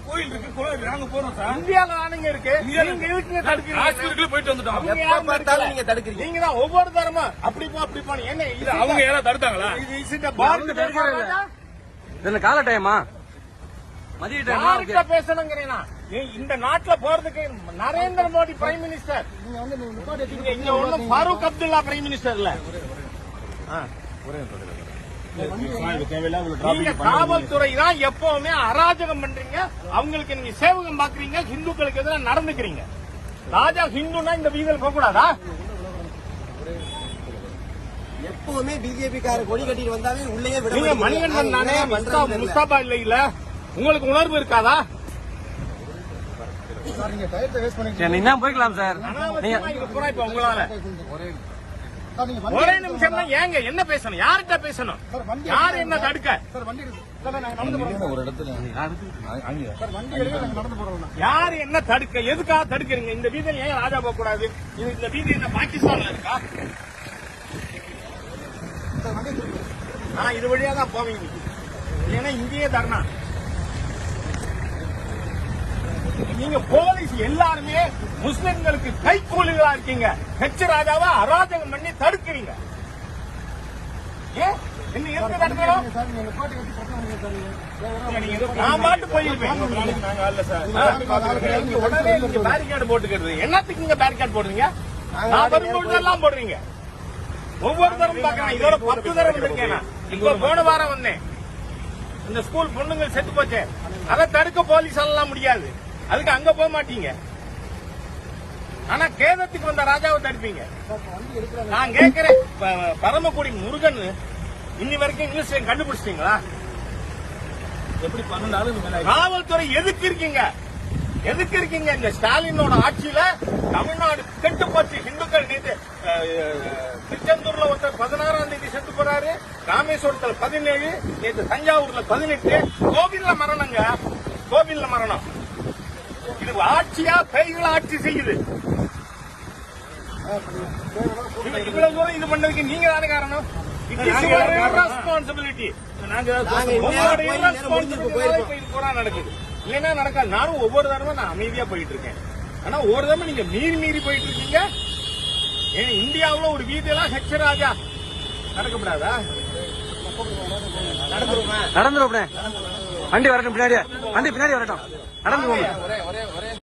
கோயில் இருக்கு, நாங்க போறோம் சார். இந்தியால தானுங்க இருக்கு. போயிட்டு வந்துட்டோம். நீங்க தடுக்கிறீங்க. நீங்க தான் ஒவ்வொரு தரமும் அப்படி போ அப்படி போன என்ன அவங்க யாராவது தடுத்தாங்களா? இதுல கால டைமா மதிய டைம் பேசணுங்கிறேன். இந்த நாட்டுல போறதுக்கு நரேந்திர மோடி பிரைம் மினிஸ்டர், இங்க ஒண்ணும் ஃபாரூக் அப்துல்லா பிரைம் மினிஸ்டர் இல்ல. நீங்க காவல்துறை தான் எப்பவுமே அராஜகம் பண்றீங்க. அவங்களுக்கு நீங்க சேவகம் பாக்குறீங்க, ஹிந்துக்களுக்கு எதிராக நடந்துக்கிறீங்க. ராஜா ஹிந்துனா இந்த வீதியில் போக கூடாதா? எப்பவுமே பிஜேபி கார கொடி கட்டிட்டு வந்தாவே உள்ளே நீங்க மணிகண்டன் தானே, முஸ்தாபா இல்ல, உங்களுக்கு உணர்வு இருக்காதா? நீங்க போய்க்கலாம் சார். இப்ப உங்களால ஒரே நிமிஷம் ஏங்க என்ன பேசணும்? யார்கிட்ட பேசணும்? யாரு என்ன தடுக்க? யாரு என்ன தடுக்க? எதுக்காக தடுக்கிறீங்க? இந்த வீதியில் ஏன் ராஜா போக கூடாது? இந்த வீதி என்ன பாகிஸ்தான்ல இருக்கா? இது வழியா தான் போவீங்க, இல்லைன்னா இங்கேயே தரணா. நீங்க போலீஸ் எல்லாருமே முஸ்லிம்களுக்கு கைக்கூலிகளா இருக்கீங்க. ஹெச் ராஜாவை அராஜகம் பண்ணி தடுக்கிறீங்க. நான் பாட்டு போயிருப்பேன். உடனே நீங்க பேரிகார்டு போட்டுக்கிறது என்னத்துக்கு? இங்க பேரிகார்டு போடுறீங்க, நான் வரும்போதெல்லாம் போடுறீங்க. ஒவ்வொரு தரம் பாக்கிறேன். இதோட 10 தரம் இருக்கேன். இப்ப போன வாரம் வந்தேன். இந்த ஸ்கூல் பொண்ணுங்க செத்து போச்சு, அதை தடுக்க போலீஸ் எல்லாம் முடியாது. அதுக்கு அங்க போக மாட்டீங்க. ஆனா கேதத்துக்கு வந்த ராஜாவை தடுப்பீங்க. நான் கேட்கிறேன், பரமக்குடி முருகன் இன்னி வரைக்கும் இங்கிலீஷ் கண்டுபிடிச்சிட்டீங்களா? எப்படி பண்ணாலும் காவல்துறை எதுக்கு இருக்கீங்க? எதுக்கு இருக்கீங்க? இந்த ஸ்டாலினோட ஆட்சியில தமிழ்நாடு கெட்டு போச்சு. ஹிந்துக்கள் நேற்று திருச்செந்தூர்ல ஒருத்தர் 16ஆம் தேதி செத்து போறாரு, ராமேஸ்வரத்துல 17, நேற்று தஞ்சாவூர்ல 18. கோவில்ல மரணங்க, கோவில்ல மரணம். இது ஆட்சியா பேய்கள் ஆட்சி செய்யுது. இவ்வளவு தூரம் இது பண்ணதுக்கு நீங்க தானே காரணம். ரெஸ்பான்சிபிலிட்டி நடக்குது, இல்லைன்னா நடக்காது. நானும் ஒவ்வொரு தடவை நான் அமைதியா போயிட்டு இருக்கேன். ஆனா ஒரு தடவை நீங்க மீறி போயிட்டு இருக்கீங்க. இந்தியாவில் ஒரு வீதியெல்லாம் ஹெச் ராஜா நடக்கப்படாதா? நடந்துரும். வண்டி வரட்டும், பின்னாடி வண்டி பின்னாடி வரட்டும், நடந்து போங்க.